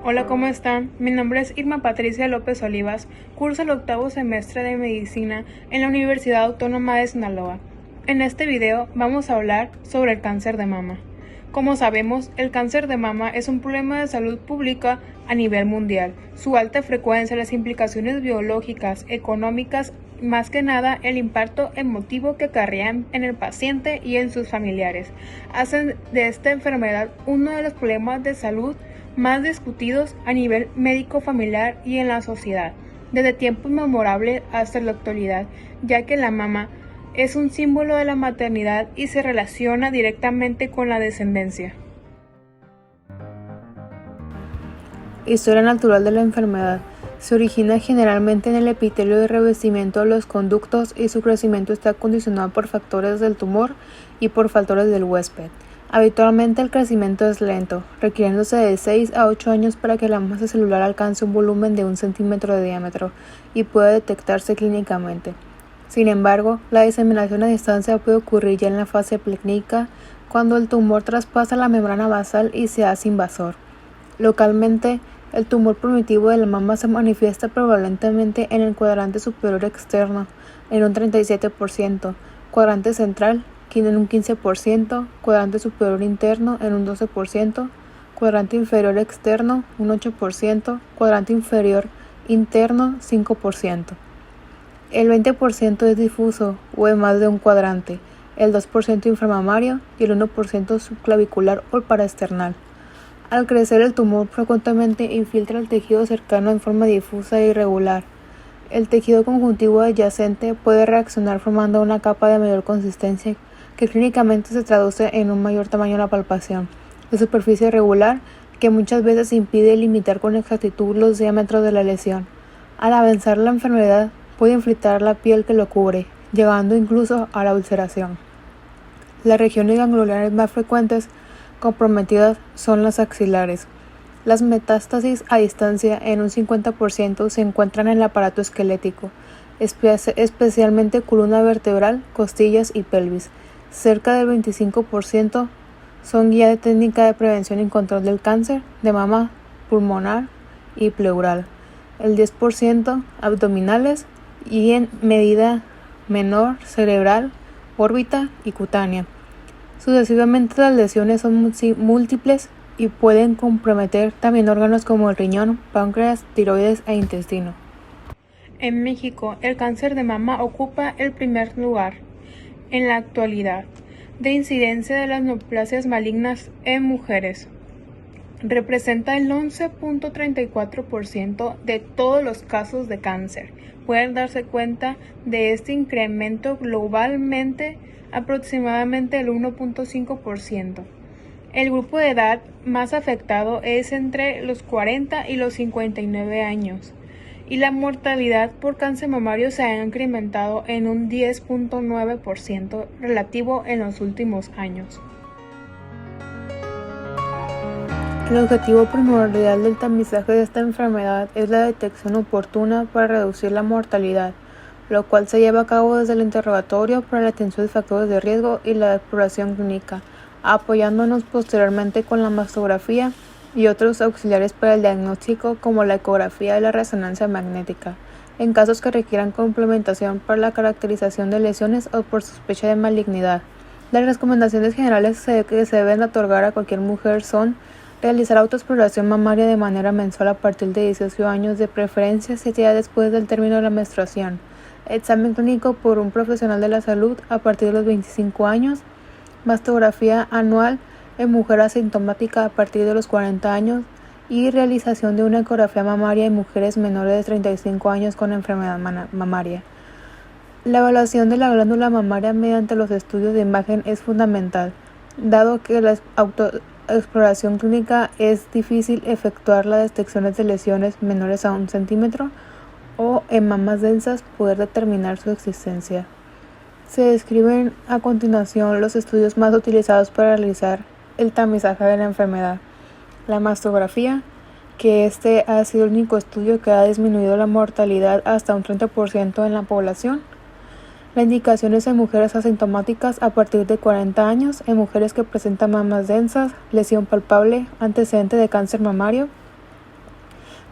Hola, ¿cómo están? Mi nombre es Irma Patricia López Olivas, curso el 8º semestre de Medicina en la Universidad Autónoma de Sinaloa. En este video vamos a hablar sobre el cáncer de mama. Como sabemos, el cáncer de mama es un problema de salud pública a nivel mundial. Su alta frecuencia, las implicaciones biológicas, económicas, más que nada el impacto emotivo que acarrean en el paciente y en sus familiares, hacen de esta enfermedad uno de los problemas de salud más discutidos a nivel médico familiar y en la sociedad, desde tiempos memorables hasta la actualidad, ya que la mama es un símbolo de la maternidad y se relaciona directamente con la descendencia. Historia natural de la enfermedad. Se origina generalmente en el epitelio de revestimiento de los conductos y su crecimiento está condicionado por factores del tumor y por factores del huésped. Habitualmente el crecimiento es lento, requiriéndose de 6 a 8 años para que la masa celular alcance un volumen de 1 centímetro de diámetro y pueda detectarse clínicamente. Sin embargo, la diseminación a distancia puede ocurrir ya en la fase preclínica, cuando el tumor traspasa la membrana basal y se hace invasor. Localmente, el tumor primitivo de la mama se manifiesta prevalentemente en el cuadrante superior externo, en un 37%, cuadrante central, en un 15%, cuadrante superior interno en un 12%, cuadrante inferior externo un 8%, cuadrante inferior interno 5%. El 20% es difuso o en más de un cuadrante, el 2% inframamario y el 1% subclavicular o paraesternal. Al crecer el tumor frecuentemente infiltra el tejido cercano en forma difusa e irregular. El tejido conjuntivo adyacente puede reaccionar formando una capa de mayor consistencia que clínicamente se traduce en un mayor tamaño de la palpación, de superficie irregular, que muchas veces impide limitar con exactitud los diámetros de la lesión. Al avanzar la enfermedad, puede infiltrar la piel que lo cubre, llegando incluso a la ulceración. Las regiones ganglionares más frecuentes comprometidas son las axilares. Las metástasis a distancia en un 50% se encuentran en el aparato esquelético, especialmente columna vertebral, costillas y pelvis. Cerca del 25% son guía de técnica de prevención y control del cáncer de mama pulmonar y pleural. El 10% abdominales y en medida menor cerebral, órbita y cutánea. Sucesivamente las lesiones son múltiples y pueden comprometer también órganos como el riñón, páncreas, tiroides e intestino. En México, el cáncer de mama ocupa el primer lugar en la actualidad de incidencia de las neoplasias malignas en mujeres. Representa el 11.34% de todos los casos de cáncer. Pueden darse cuenta de este incremento globalmente, aproximadamente el 1.5%. El grupo de edad más afectado es entre los 40 y los 59 años. Y la mortalidad por cáncer mamario se ha incrementado en un 10.9% relativo en los últimos años. El objetivo primordial del tamizaje de esta enfermedad es la detección oportuna para reducir la mortalidad, lo cual se lleva a cabo desde el interrogatorio para la atención de factores de riesgo y la exploración clínica, apoyándonos posteriormente con la mastografía y otros auxiliares para el diagnóstico como la ecografía y la resonancia magnética, en casos que requieran complementación para la caracterización de lesiones o por sospecha de malignidad. Las recomendaciones generales que se deben otorgar a cualquier mujer son realizar autoexploración mamaria de manera mensual a partir de 18 años, de preferencia 7 días después del término de la menstruación, examen clínico por un profesional de la salud a partir de los 25 años, mastografía anual en mujer asintomática a partir de los 40 años y realización de una ecografía mamaria en mujeres menores de 35 años con enfermedad mamaria. La evaluación de la glándula mamaria mediante los estudios de imagen es fundamental, dado que la autoexploración clínica es difícil efectuar las detecciones de lesiones menores a 1 centímetro o en mamas densas poder determinar su existencia. Se describen a continuación los estudios más utilizados para realizar el tamizaje de la enfermedad. La mastografía, que este ha sido el único estudio que ha disminuido la mortalidad hasta un 30% en la población. La indicación es en mujeres asintomáticas a partir de 40 años, en mujeres que presentan mamas densas, lesión palpable, antecedente de cáncer mamario,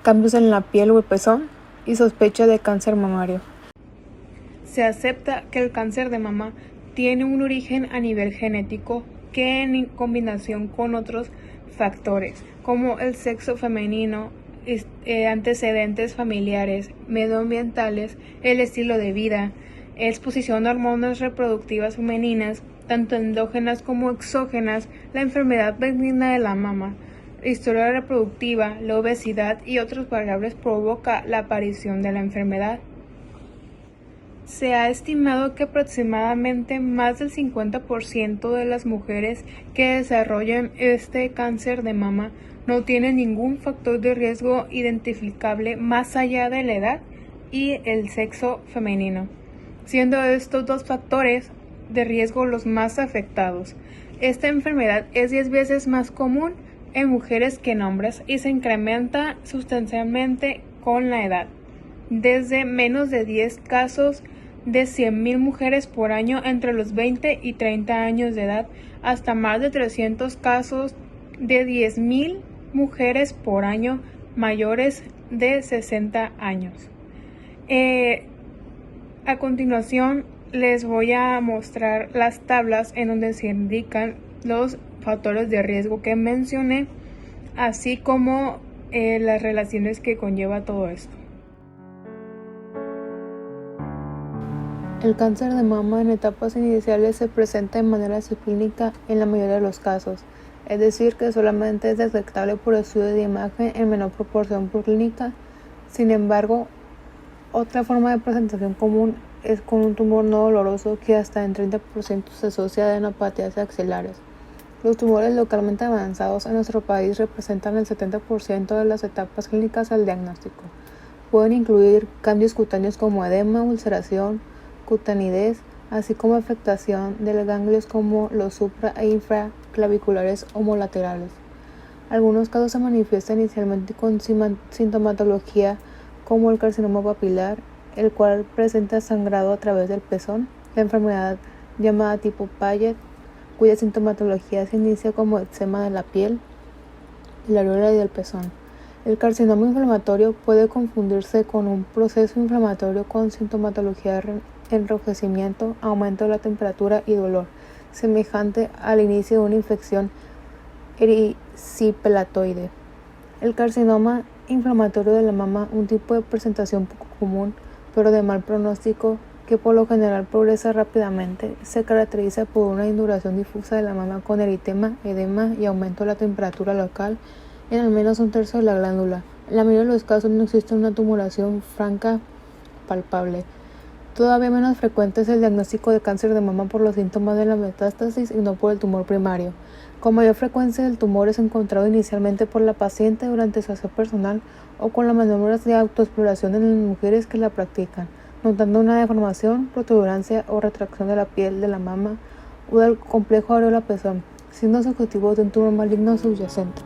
cambios en la piel o el pezón y sospecha de cáncer mamario. Se acepta que el cáncer de mama tiene un origen a nivel genético que en combinación con otros factores como el sexo femenino, antecedentes familiares, medioambientales, el estilo de vida, exposición a hormonas reproductivas femeninas, tanto endógenas como exógenas, la enfermedad benigna de la mama, historia reproductiva, la obesidad y otras variables provoca la aparición de la enfermedad. Se ha estimado que aproximadamente más del 50% de las mujeres que desarrollan este cáncer de mama no tienen ningún factor de riesgo identificable más allá de la edad y el sexo femenino, siendo estos dos factores de riesgo los más afectados. Esta enfermedad es 10 veces más común en mujeres que en hombres y se incrementa sustancialmente con la edad, desde menos de 10 casos de 100.000 mujeres por año entre los 20 y 30 años de edad hasta más de 300 casos de 10.000 mujeres por año mayores de 60 años. A continuación les voy a mostrar las tablas en donde se indican los factores de riesgo que mencioné, así como las relaciones que conlleva todo esto. El cáncer de mama en etapas iniciales se presenta de manera subclínica en la mayoría de los casos, es decir, que solamente es detectable por estudio de imagen en menor proporción por clínica. Sin embargo, otra forma de presentación común es con un tumor no doloroso que hasta en 30% se asocia a adenopatías axilares. Los tumores localmente avanzados en nuestro país representan el 70% de las etapas clínicas al diagnóstico. Pueden incluir cambios cutáneos como edema, ulceración, cutanidez, así como afectación de los ganglios como los supra e infraclaviculares homolaterales. Algunos casos se manifiestan inicialmente con sintomatología como el carcinoma papilar, el cual presenta sangrado a través del pezón, la enfermedad llamada tipo Paget, cuya sintomatología se inicia como eczema de la piel, la areola y del pezón. El carcinoma inflamatorio puede confundirse con un proceso inflamatorio con sintomatología de enrojecimiento, aumento de la temperatura y dolor, semejante al inicio de una infección erisipelatoide. El carcinoma inflamatorio de la mama, un tipo de presentación poco común, pero de mal pronóstico, que por lo general progresa rápidamente, se caracteriza por una induración difusa de la mama con eritema, edema y aumento de la temperatura local en al menos un tercio de la glándula. En la mayoría de los casos no existe una tumoración franca palpable. Todavía menos frecuente es el diagnóstico de cáncer de mama por los síntomas de la metástasis y no por el tumor primario. Con mayor frecuencia el tumor es encontrado inicialmente por la paciente durante su aseo personal o con las maniobras de autoexploración en las mujeres que la practican, notando una deformación, protuberancia o retracción de la piel de la mama o del complejo areola-pezón, signos objetivos de un tumor maligno subyacente.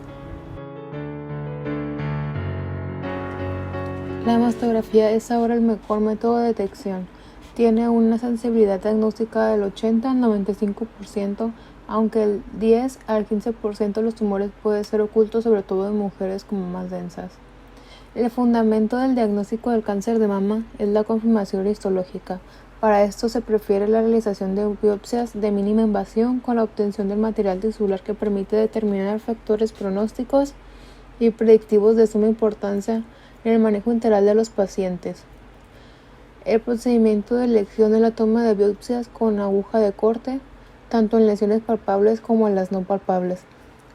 La mastografía es ahora el mejor método de detección. Tiene una sensibilidad diagnóstica del 80 al 95%, aunque el 10 al 15% de los tumores puede ser oculto, sobre todo en mujeres como más densas. El fundamento del diagnóstico del cáncer de mama es la confirmación histológica. Para esto se prefiere la realización de biopsias de mínima invasión con la obtención del material tisular que permite determinar factores pronósticos y predictivos de suma importancia en el manejo integral de los pacientes. El procedimiento de elección de la toma de biopsias con aguja de corte, tanto en lesiones palpables como en las no palpables.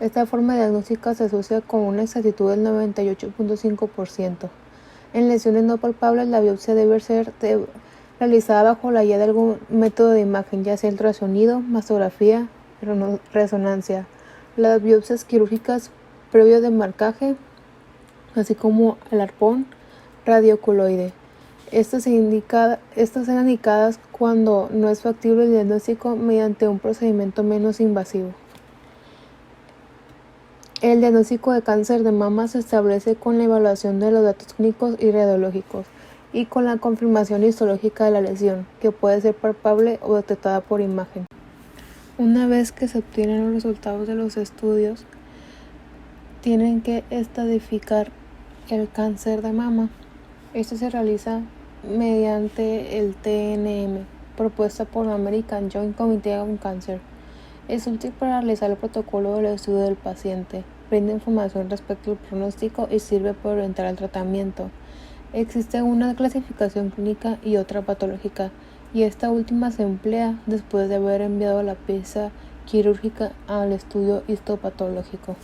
Esta forma diagnóstica se asocia con una exactitud del 98.5%. En lesiones no palpables, la biopsia debe ser realizada bajo la guía de algún método de imagen, ya sea ultrasonido, mastografía, resonancia. Las biopsias quirúrgicas previo de marcaje, así como el arpón radioculoide. Estas son indicadas cuando no es factible el diagnóstico mediante un procedimiento menos invasivo. El diagnóstico de cáncer de mama se establece con la evaluación de los datos clínicos y radiológicos y con la confirmación histológica de la lesión, que puede ser palpable o detectada por imagen. Una vez que se obtienen los resultados de los estudios, tienen que estadificar el cáncer de mama. Esto se realiza mediante el TNM, propuesta por la American Joint Committee on Cancer. Es útil para realizar el protocolo del estudio del paciente, brinda información respecto al pronóstico y sirve para orientar el tratamiento. Existe una clasificación clínica y otra patológica, y esta última se emplea después de haber enviado la pieza quirúrgica al estudio histopatológico.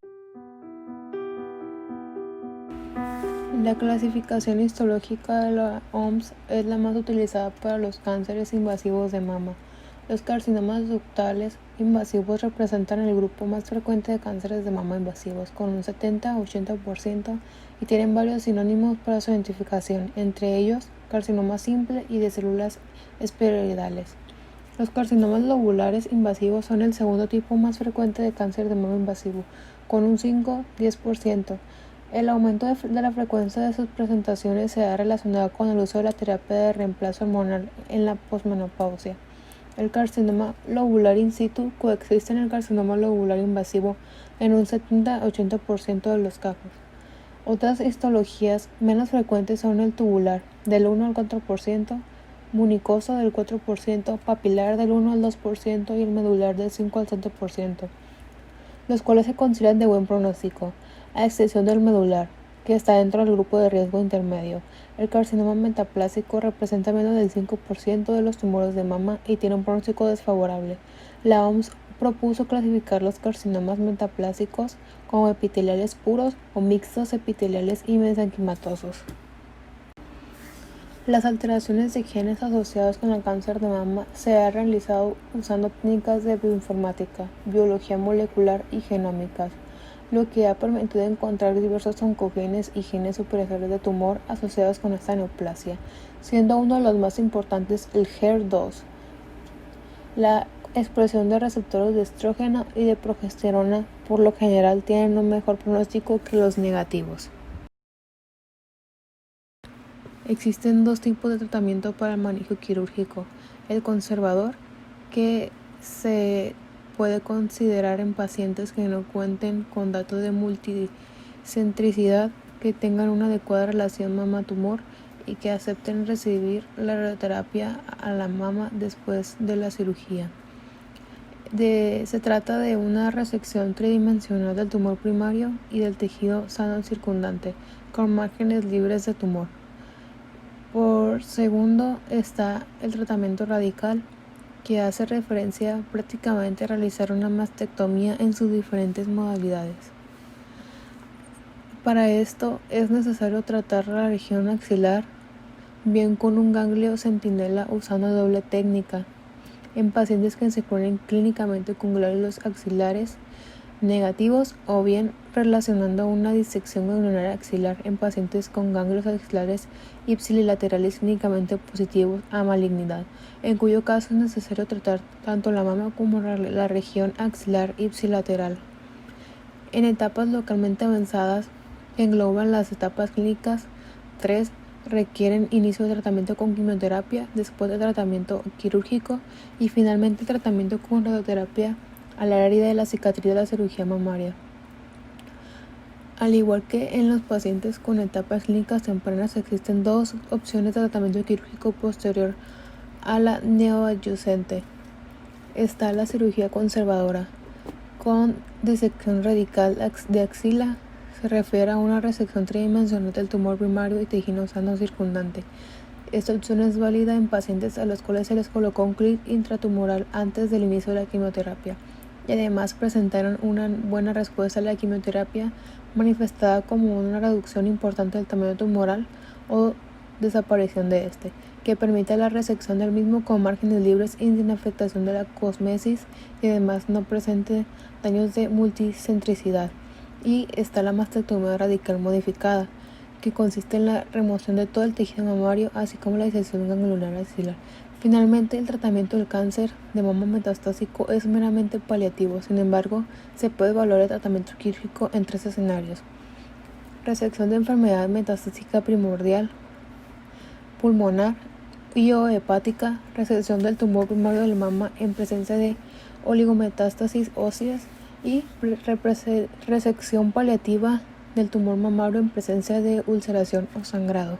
La clasificación histológica de la OMS es la más utilizada para los cánceres invasivos de mama. Los carcinomas ductales invasivos representan el grupo más frecuente de cánceres de mama invasivos, con un 70-80%, y tienen varios sinónimos para su identificación, entre ellos carcinoma simple y de células esferoidales. Los carcinomas lobulares invasivos son el segundo tipo más frecuente de cáncer de mama invasivo, con un 5-10%. El aumento de la frecuencia de sus presentaciones se ha relacionado con el uso de la terapia de reemplazo hormonal en la posmenopausia. El carcinoma lobular in situ coexiste en el carcinoma lobular invasivo en un 70-80% de los casos. Otras histologías menos frecuentes son el tubular, del 1 al 4%, municoso del 4%, papilar del 1 al 2% y el medular del 5 al 7%, los cuales se consideran de buen pronóstico, a excepción del medular, que está dentro del grupo de riesgo intermedio. El carcinoma metaplásico representa menos del 5% de los tumores de mama y tiene un pronóstico desfavorable. La OMS propuso clasificar los carcinomas metaplásicos como epiteliales puros o mixtos epiteliales y mesenquimatosos. Las alteraciones de genes asociados con el cáncer de mama se han realizado usando técnicas de bioinformática, biología molecular y genómicas, lo que ha permitido encontrar diversos oncogenes y genes supresores de tumor asociados con esta neoplasia, siendo uno de los más importantes el HER2. La expresión de receptores de estrógeno y de progesterona por lo general tienen un mejor pronóstico que los negativos. Existen dos tipos de tratamiento para el manejo quirúrgico: el conservador, que se puede considerar en pacientes que no cuenten con datos de multicentricidad, que tengan una adecuada relación mama-tumor y que acepten recibir la radioterapia a la mama después de la cirugía. Se trata de una resección tridimensional del tumor primario y del tejido sano circundante, con márgenes libres de tumor. Por segundo está el tratamiento radical, que hace referencia prácticamente a realizar una mastectomía en sus diferentes modalidades. Para esto es necesario tratar la región axilar bien con un ganglio centinela usando doble técnica en pacientes que se encuentren clínicamente con glóbulos axilares negativos, o bien relacionando una disección ganglionar axilar en pacientes con ganglios axilares ipsilaterales clínicamente positivos a malignidad, en cuyo caso es necesario tratar tanto la mama como la región axilar ipsilateral. En etapas localmente avanzadas, que engloban las etapas clínicas 3, requieren inicio de tratamiento con quimioterapia, después de tratamiento quirúrgico y finalmente tratamiento con radioterapia a la herida de la cicatriz de la cirugía mamaria. Al igual que en los pacientes con etapas clínicas tempranas, existen dos opciones de tratamiento quirúrgico posterior a la neoadyuvante. Está la cirugía conservadora, con disección radical de axila. Se refiere a una resección tridimensional del tumor primario y tejido sano circundante. Esta opción es válida en pacientes a los cuales se les colocó un clip intratumoral antes del inicio de la quimioterapia y además presentaron una buena respuesta a la quimioterapia, manifestada como una reducción importante del tamaño tumoral o desaparición de este, que permite la resección del mismo con márgenes libres y sin afectación de la cosmesis, y además no presente daños de multicentricidad. Y está la mastectomía radical modificada, que consiste en la remoción de todo el tejido mamario, así como la disección ganglionar axilar. Finalmente, el tratamiento del cáncer de mama metastásico es meramente paliativo. Sin embargo, se puede evaluar el tratamiento quirúrgico en 3 escenarios: resección de enfermedad metastásica primordial, pulmonar y o hepática, resección del tumor primario de la mama en presencia de oligometástasis óseas y resección paliativa del tumor mamario en presencia de ulceración o sangrado.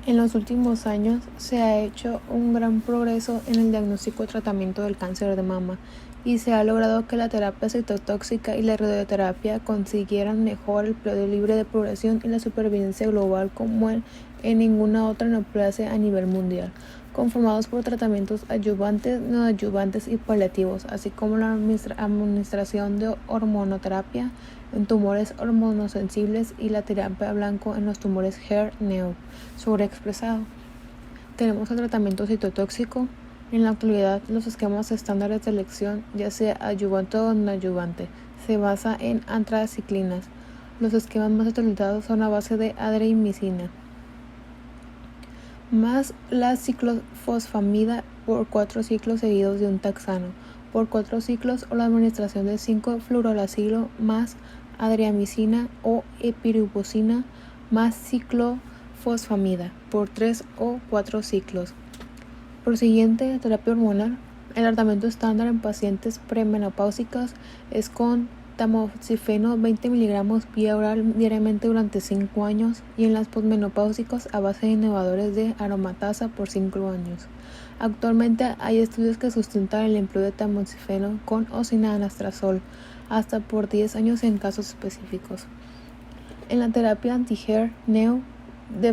En los últimos años se ha hecho un gran progreso en el diagnóstico y tratamiento del cáncer de mama y se ha logrado que la terapia citotóxica y la radioterapia consiguieran mejor el periodo libre de progresión y la supervivencia global como en ninguna otra neoplasia a nivel mundial, conformados por tratamientos adyuvantes, no adyuvantes y paliativos, así como la administración de hormonoterapia en tumores hormonosensibles y la terapia blanco en los tumores HER-Neo sobreexpresado. Tenemos el tratamiento citotóxico. En la actualidad, los esquemas estándares de elección, ya sea adyuvante o no adyuvante, se basa en antraciclinas. Los esquemas más utilizados son a base de adriamicina más la ciclofosfamida por 4 ciclos seguidos de un taxano por 4 ciclos o la administración de 5-fluorolacilo más adriamicina o epirubicina más ciclofosfamida por 3 o 4 ciclos. Por siguiente, terapia hormonal. El tratamiento estándar en pacientes premenopáusicas es con tamoxifeno 20 mg vía oral diariamente durante 5 años y en las posmenopáusicas a base de inhibidores de aromatasa por 5 años. Actualmente hay estudios que sustentan el empleo de tamoxifeno con o sin anastrozol hasta por 10 años en casos específicos. En la terapia anti-HER-Neo debe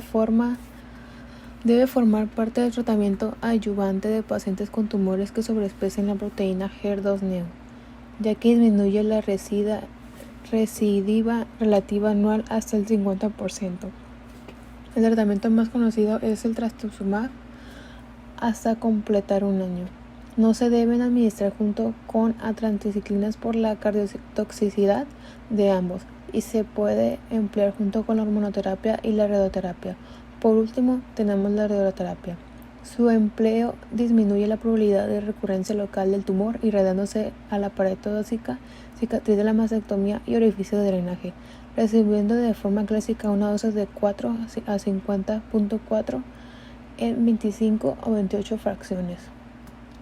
formar parte del tratamiento adyuvante de pacientes con tumores que sobreexpresen la proteína HER2-Neo, ya que disminuye la recidiva relativa anual hasta el 50%. El tratamiento más conocido es el trastuzumab hasta completar un año. No se deben administrar junto con antraciclinas por la cardiotoxicidad de ambos y se puede emplear junto con la hormonoterapia y la radioterapia. Por último, tenemos la radioterapia. Su empleo disminuye la probabilidad de recurrencia local del tumor, irradiándose a la pared torácica, cicatriz de la mastectomía y orificio de drenaje, recibiendo de forma clásica una dosis de 4 a 50.4 en 25 o 28 fracciones.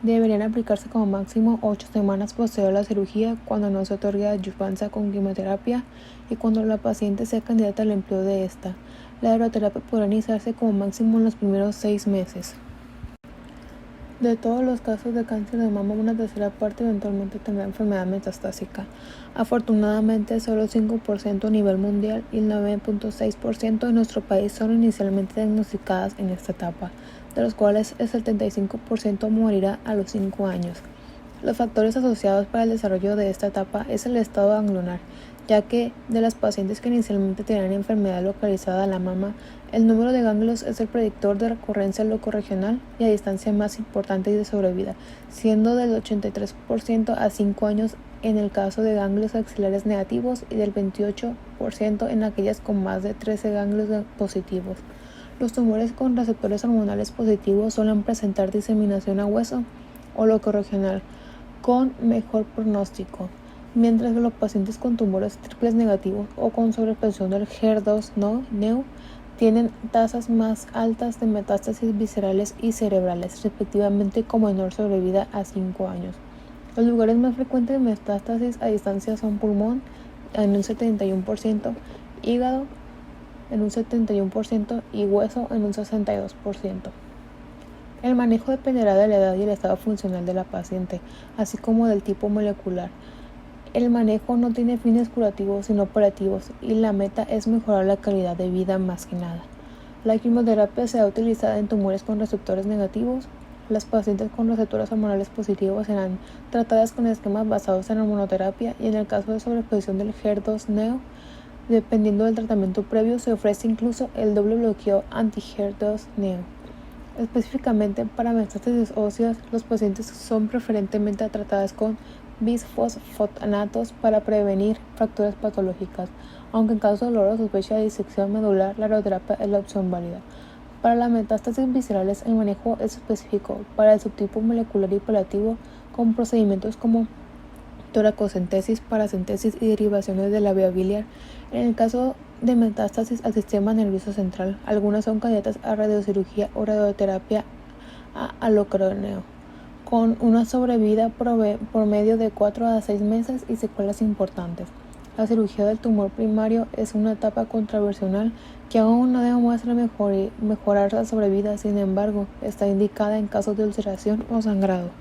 Deberían aplicarse como máximo 8 semanas posterior a la cirugía cuando no se otorgue adyuvancia con quimioterapia y cuando la paciente sea candidata al empleo de esta. La radioterapia podrá iniciarse como máximo en los primeros 6 meses. De todos los casos de cáncer de mama, una tercera parte eventualmente tendrá enfermedad metastásica. Afortunadamente, solo el 5% a nivel mundial y el 9.6% en nuestro país son inicialmente diagnosticadas en esta etapa, de los cuales el 75% morirá a los 5 años. Los factores asociados para el desarrollo de esta etapa es el estado ganglionar, ya que de las pacientes que inicialmente tienen enfermedad localizada en la mama, el número de ganglios es el predictor de recurrencia locorregional y a distancia más importante y de sobrevida, siendo del 83% a 5 años en el caso de ganglios axilares negativos y del 28% en aquellas con más de 13 ganglios positivos. Los tumores con receptores hormonales positivos suelen presentar diseminación a hueso o locorregional con mejor pronóstico, mientras que los pacientes con tumores triples negativos o con sobreexpresión del HER2-Neo tienen tasas más altas de metástasis viscerales y cerebrales, respectivamente, con menor sobrevida a 5 años. Los lugares más frecuentes de metástasis a distancia son pulmón en un 71%, hígado en un 71% y hueso en un 62%. El manejo dependerá de la edad y el estado funcional de la paciente, así como del tipo molecular. El manejo no tiene fines curativos sino paliativos y la meta es mejorar la calidad de vida más que nada. La quimioterapia se ha utilizado en tumores con receptores negativos. Las pacientes con receptores hormonales positivos serán tratadas con esquemas basados en hormonoterapia y en el caso de sobreexpresión del HER2-Neo, dependiendo del tratamiento previo, se ofrece incluso el doble bloqueo anti-HER2-Neo. Específicamente para metástasis óseas, los pacientes son preferentemente tratadas con bisfosfonatos para prevenir fracturas patológicas, aunque en caso de dolor o sospecha de disección medular, la radioterapia es la opción válida. Para las metástasis viscerales, el manejo es específico para el subtipo molecular y paliativo con procedimientos como toracocentesis, paracentesis y derivaciones de la vía biliar. En el caso de metástasis al sistema nervioso central, algunas son candidatas a radiocirugía o radioterapia a alocaroneo, con una sobrevida por medio de 4 a 6 meses y secuelas importantes. La cirugía del tumor primario es una etapa controversial que aún no demuestra mejorar la sobrevida, sin embargo, está indicada en casos de ulceración o sangrado.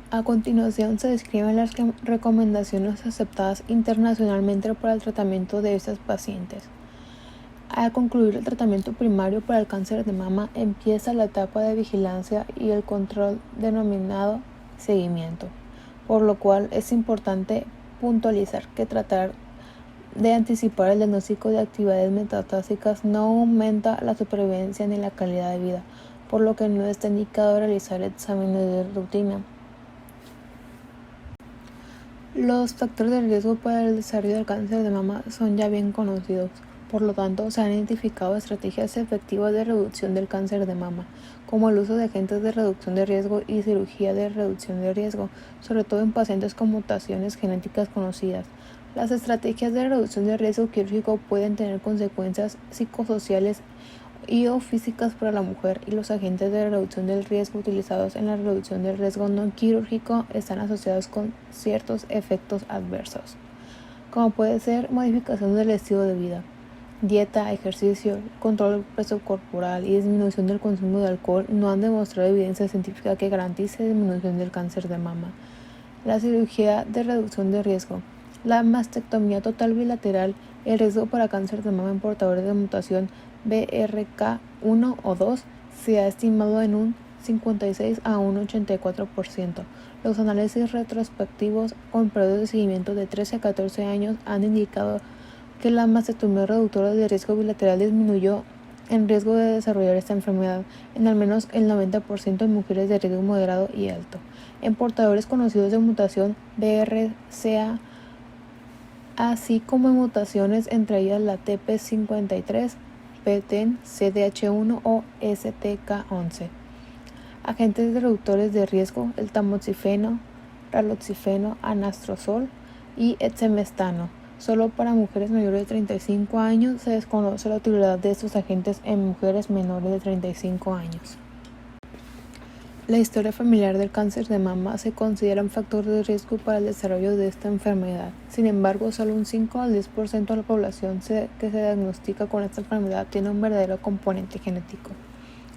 A continuación se describen las recomendaciones aceptadas internacionalmente para el tratamiento de estos pacientes. Al concluir el tratamiento primario para el cáncer de mama, empieza la etapa de vigilancia y el control denominado seguimiento, por lo cual es importante puntualizar que tratar de anticipar el diagnóstico de actividades metastásicas no aumenta la supervivencia ni la calidad de vida, por lo que no está indicado realizar exámenes de rutina. Los factores de riesgo para el desarrollo del cáncer de mama son ya bien conocidos. Por lo tanto, se han identificado estrategias efectivas de reducción del cáncer de mama, como el uso de agentes de reducción de riesgo y cirugía de reducción de riesgo, sobre todo en pacientes con mutaciones genéticas conocidas. Las estrategias de reducción de riesgo quirúrgico pueden tener consecuencias psicosociales y o físicas para la mujer, y los agentes de reducción del riesgo utilizados en la reducción del riesgo no quirúrgico están asociados con ciertos efectos adversos, como puede ser modificación del estilo de vida, dieta, ejercicio, control del peso corporal y disminución del consumo de alcohol. No han demostrado evidencia científica que garantice disminución del cáncer de mama. La cirugía de reducción de riesgo. La mastectomía total bilateral. El riesgo para cáncer de mama en portadores de mutación BRCA1 o 2 se ha estimado en un 56 a un 84%. Los análisis retrospectivos con periodos de seguimiento de 13 a 14 años han indicado que la mastectomía reductora de riesgo bilateral disminuyó el riesgo de desarrollar esta enfermedad en al menos el 90% de mujeres de riesgo moderado y alto. En portadores conocidos de mutación BRCA, así como en mutaciones entre ellas la TP53, PTEN, CDH1 o STK11. Agentes reductores de riesgo: el tamoxifeno, raloxifeno, anastrozol y exemestano. Solo para mujeres mayores de 35 años se desconoce la utilidad de estos agentes en mujeres menores de 35 años. La historia familiar del cáncer de mama se considera un factor de riesgo para el desarrollo de esta enfermedad. Sin embargo, solo un 5 al 10% de la población que se diagnostica con esta enfermedad tiene un verdadero componente genético.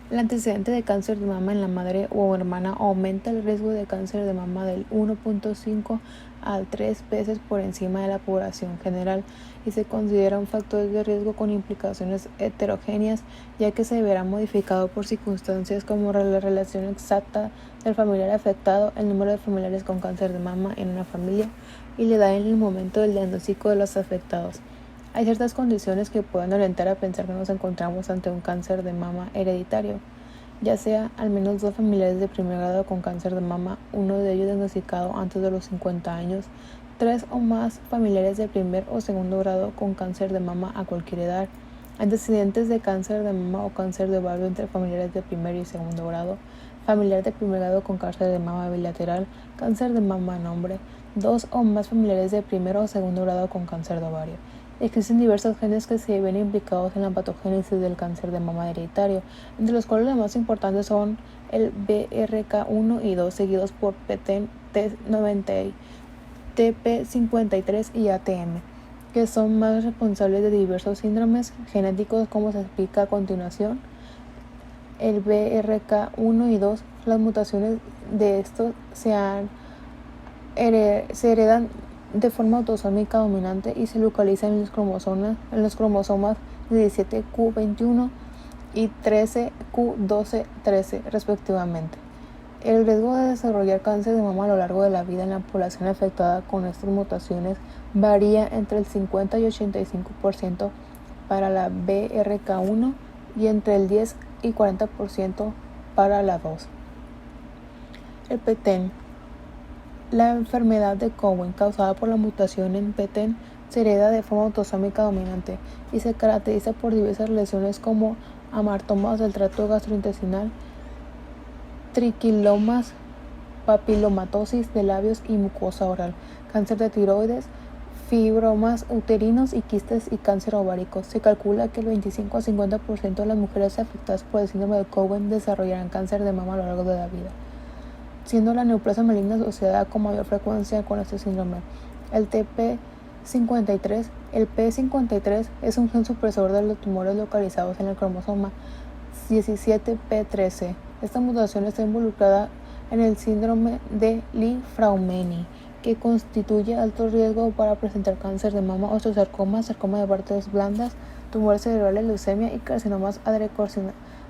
El antecedente de cáncer de mama en la madre o hermana aumenta el riesgo de cáncer de mama del 1.5 a 3 veces por encima de la población general, y se considera un factor de riesgo con implicaciones heterogéneas, ya que se verá modificado por circunstancias como la relación exacta del familiar afectado, el número de familiares con cáncer de mama en una familia y la edad en el momento del diagnóstico de los afectados. Hay ciertas condiciones que pueden orientar a pensar que nos encontramos ante un cáncer de mama hereditario, ya sea al menos 2 familiares de primer grado con cáncer de mama, uno de ellos diagnosticado antes de los 50 años, 3 o más familiares de primer o segundo grado con cáncer de mama a cualquier edad, antecedentes de cáncer de mama o cáncer de ovario entre familiares de primer y segundo grado, familiar de primer grado con cáncer de mama bilateral, cáncer de mama en hombre, 2 o más familiares de primer o segundo grado con cáncer de ovario. Existen diversos genes que se ven implicados en la patogénesis del cáncer de mama hereditario, entre los cuales los más importantes son el BRCA1 y 2, seguidos por PTEN, T90, TP53 y ATM, que son más responsables de diversos síndromes genéticos, como se explica a continuación. El BRCA1 y 2, las mutaciones de estos se heredan de forma autosómica dominante y se localizan en los cromosomas 17q21 y 13q12-13 respectivamente. El riesgo de desarrollar cáncer de mama a lo largo de la vida en la población afectada con estas mutaciones varía entre el 50 y 85% para la BRCA1 y entre el 10 y 40% para la 2. El PTEN. La enfermedad de Cowen, causada por la mutación en PTEN, se hereda de forma autosómica dominante y se caracteriza por diversas lesiones como amartomas del tracto gastrointestinal, triquilomas, papilomatosis de labios y mucosa oral, cáncer de tiroides, fibromas uterinos y quistes y cáncer ovárico. Se calcula que el 25 a 50% de las mujeres afectadas por el síndrome de Cowen desarrollarán cáncer de mama a lo largo de la vida, siendo la neoplasia maligna asociada con mayor frecuencia con este síndrome. El TP 53. El P53 es un gen supresor de los tumores localizados en el cromosoma 17p13. Esta mutación está involucrada en el síndrome de Li-Fraumeni, que constituye alto riesgo para presentar cáncer de mama, osteosarcoma, sarcoma de partes blandas, tumores cerebrales, leucemia y carcinomas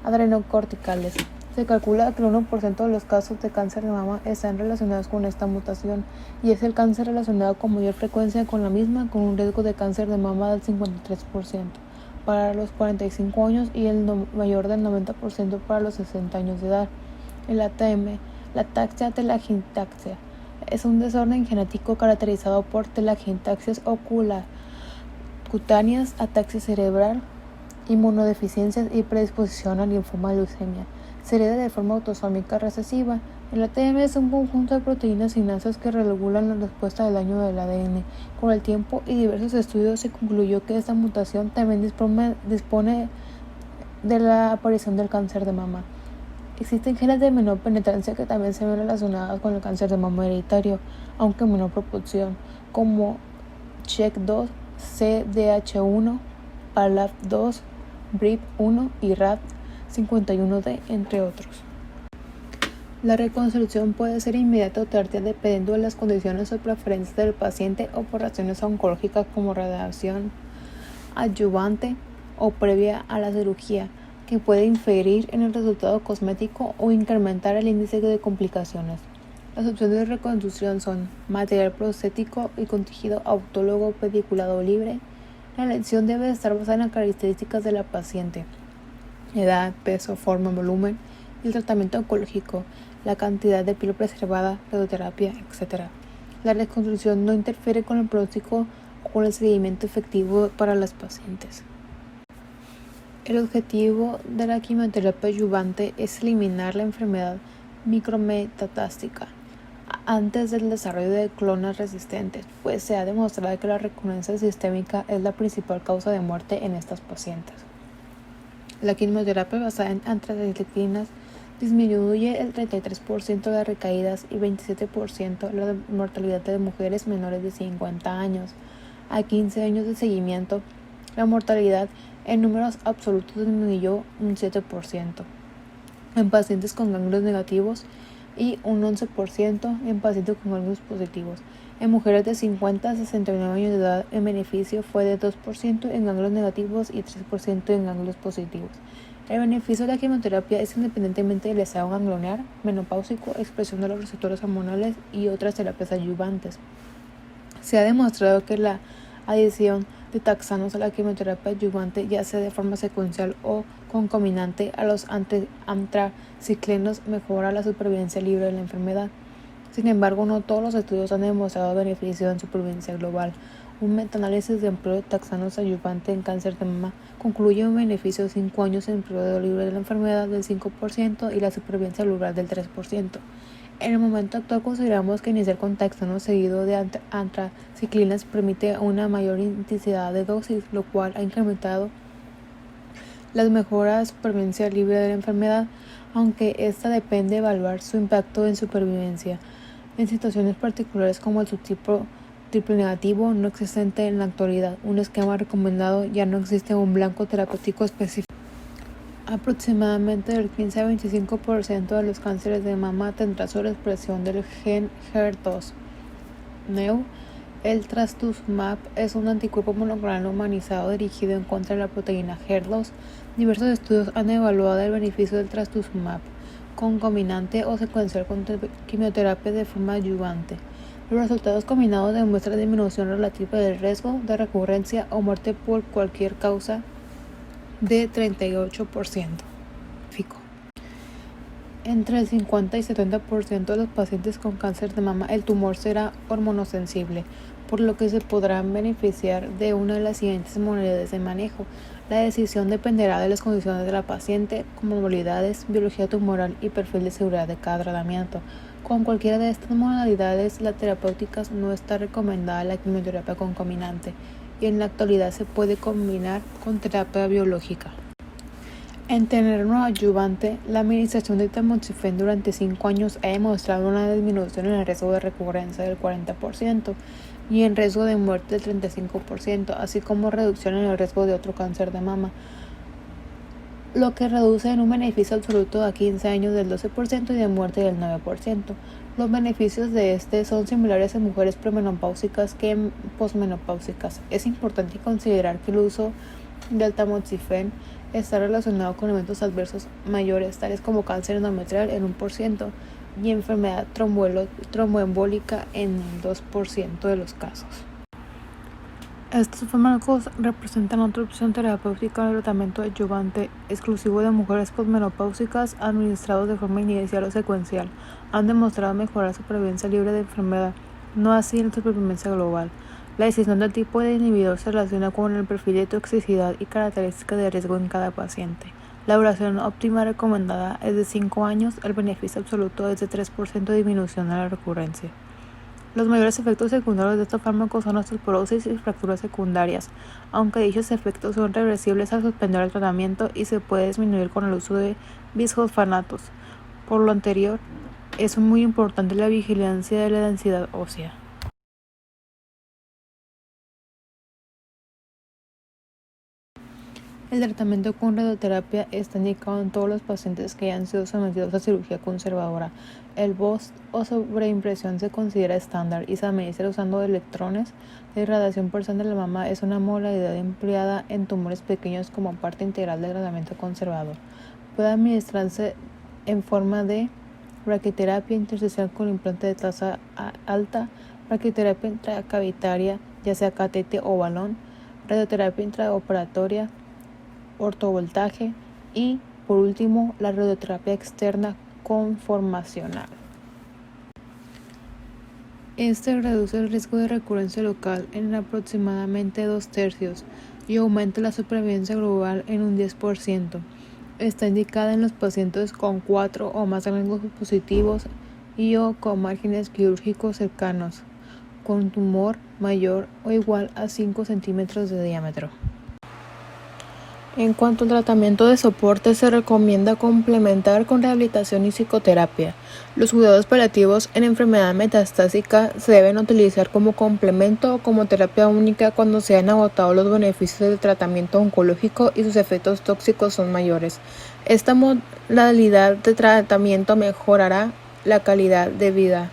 adrenocorticales. Se calcula que el 1% de los casos de cáncer de mama están relacionados con esta mutación, y es el cáncer relacionado con mayor frecuencia con la misma, con un riesgo de cáncer de mama del 53% para los 45 años y el mayor del 90% para los 60 años de edad. El ATM, la ataxia telangiectasia, es un desorden genético caracterizado por telangiectasias cutáneas, ataxia cerebral, inmunodeficiencias y predisposición al linfoma de leucemia. Se hereda de forma autosómica recesiva. El ATM es un conjunto de proteínas y enlaces que regulan la respuesta del daño del ADN. Con el tiempo y diversos estudios se concluyó que esta mutación también dispone de la aparición del cáncer de mama. Existen genes de menor penetrancia que también se ven relacionados con el cáncer de mama hereditario, aunque en menor proporción, como CHEK2, CDH1, PALAF2, BRIP1 y RAD51D, entre otros. La reconstrucción puede ser inmediata o tardía dependiendo de las condiciones o preferencias del paciente o por razones oncológicas como radiación adyuvante o previa a la cirugía, que puede inferir en el resultado cosmético o incrementar el índice de complicaciones. Las opciones de reconstrucción son material prostético y con tejido autólogo pediculado libre. La elección debe estar basada en las características de la paciente: edad, peso, forma, volumen, y el tratamiento oncológico, la cantidad de piel preservada, radioterapia, etc. La reconstrucción no interfiere con el pronóstico o con el seguimiento efectivo para las pacientes. El objetivo de la quimioterapia adyuvante es eliminar la enfermedad micrometastásica antes del desarrollo de clonas resistentes, pues se ha demostrado que la recurrencia sistémica es la principal causa de muerte en estas pacientes. La quimioterapia basada en antraciclinas disminuye el 33% de las recaídas y 27% la mortalidad de mujeres menores de 50 años. A 15 años de seguimiento, la mortalidad en números absolutos disminuyó un 7% en pacientes con ganglios negativos y un 11% en pacientes con ganglios positivos. En mujeres de 50 a 69 años de edad, el beneficio fue de 2% en ganglios negativos y 3% en ganglios positivos. El beneficio de la quimioterapia es independientemente del estado ganglionar, menopáusico, expresión de los receptores hormonales y otras terapias adyuvantes. Se ha demostrado que la adición de taxanos a la quimioterapia adyuvante, ya sea de forma secuencial o concomitante a los antraciclinos, mejora la supervivencia libre de la enfermedad. Sin embargo, no todos los estudios han demostrado beneficio en supervivencia global. Un metaanálisis de empleo de taxanos adyuvante en cáncer de mama concluye un beneficio de 5 años en periodo libre de la enfermedad del 5% y la supervivencia global del 3%. En el momento actual consideramos que iniciar con taxanos seguido de antraciclinas permite una mayor intensidad de dosis, lo cual ha incrementado las mejoras de supervivencia libre de la enfermedad, aunque esta depende de evaluar su impacto en supervivencia. En situaciones particulares como el subtipo triple negativo no existente en la actualidad, un esquema recomendado, ya no existe un blanco terapéutico específico. Aproximadamente del 15 a 25% de los cánceres de mama tendrá sobreexpresión del gen HER2. El trastuzumab es un anticuerpo monoclonal humanizado dirigido en contra de la proteína HER2. Diversos estudios han evaluado el beneficio del trastuzumab concomitante o secuencial con quimioterapia de forma adyuvante. Los resultados combinados demuestran disminución relativa del riesgo de recurrencia o muerte por cualquier causa de 38%. Entre el 50 y 70% de los pacientes con cáncer de mama, el tumor será hormonosensible, por lo que se podrán beneficiar de una de las siguientes modalidades de manejo. La decisión dependerá de las condiciones de la paciente, comorbilidades, biología tumoral y perfil de seguridad de cada tratamiento. Con cualquiera de estas modalidades, las terapéuticas no está recomendada la quimioterapia concomitante, y en la actualidad se puede combinar con terapia biológica. En terreno adyuvante, la administración de tamoxifen durante 5 años ha demostrado una disminución en el riesgo de recurrencia del 40% y en riesgo de muerte del 35%, así como reducción en el riesgo de otro cáncer de mama, lo que reduce en un beneficio absoluto a 15 años del 12% y de muerte del 9%. Los beneficios de este son similares en mujeres premenopáusicas que en posmenopáusicas. Es importante considerar que el uso del tamoxifen está relacionado con eventos adversos mayores, tales como cáncer endometrial en 1% y enfermedad tromboembólica en el 2% de los casos. Estos fármacos representan otra opción terapéutica de tratamiento adyuvante exclusivo de mujeres posmenopáusicas administrados de forma inicial o secuencial. Han demostrado mejorar su supervivencia libre de enfermedad, no así en su supervivencia global. La decisión del tipo de inhibidor se relaciona con el perfil de toxicidad y características de riesgo en cada paciente. La duración óptima recomendada es de 5 años, el beneficio absoluto es de 3% de disminución a la recurrencia. Los mayores efectos secundarios de estos fármacos son osteoporosis y fracturas secundarias, aunque dichos efectos son reversibles al suspender el tratamiento y se puede disminuir con el uso de bisfosfanatos. Por lo anterior, es muy importante la vigilancia de la densidad ósea. El tratamiento con radioterapia está indicado en todos los pacientes que hayan sido sometidos a cirugía conservadora. El BOST o sobreimpresión se considera estándar y se administra usando electrones. La irradiación parcial de la mama es una modalidad empleada en tumores pequeños como parte integral del tratamiento conservador. Puede administrarse en forma de braquiterapia intersticial con implante de tasa alta, braquiterapia intracavitaria, ya sea catete o balón, radioterapia intraoperatoria, ortovoltaje y, por último, la radioterapia externa conformacional. Este reduce el riesgo de recurrencia local en aproximadamente 2/3 y aumenta la supervivencia global en un 10%. Está indicada en los pacientes con 4 o más rangos positivos y o con márgenes quirúrgicos cercanos, con tumor mayor o igual a 5 centímetros de diámetro. En cuanto al tratamiento de soporte, se recomienda complementar con rehabilitación y psicoterapia. Los cuidados paliativos en enfermedad metastásica se deben utilizar como complemento o como terapia única cuando se han agotado los beneficios del tratamiento oncológico y sus efectos tóxicos son mayores. Esta modalidad de tratamiento mejorará la calidad de vida.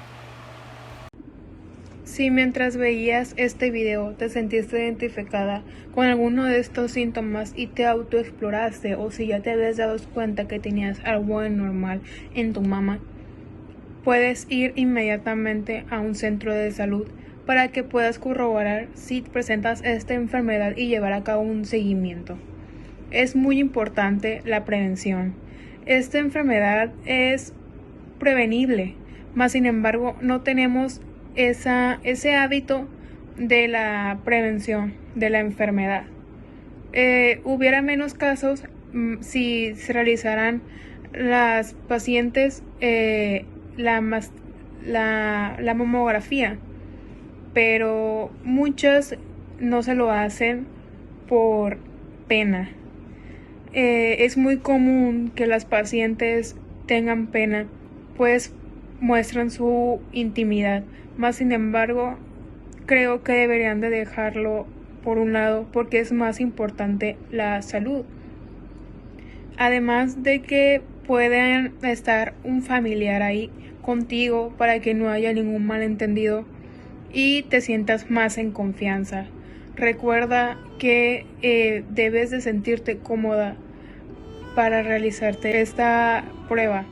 Si mientras veías este video te sentiste identificada con alguno de estos síntomas y te autoexploraste, o si ya te habías dado cuenta que tenías algo anormal en tu mama, puedes ir inmediatamente a un centro de salud para que puedas corroborar si presentas esta enfermedad y llevar a cabo un seguimiento. Es muy importante la prevención. Esta enfermedad es prevenible, mas sin embargo no tenemos ese hábito de la prevención de la enfermedad. Hubiera menos casos si se realizaran las pacientes la mamografía, pero muchas no se lo hacen por pena. Es muy común que las pacientes tengan pena, pues muestran su intimidad, mas sin embargo creo que deberían de dejarlo por un lado porque es más importante la salud. Además de que pueden estar un familiar ahí contigo para que no haya ningún malentendido y te sientas más en confianza. Recuerda que debes de sentirte cómoda para realizarte esta prueba.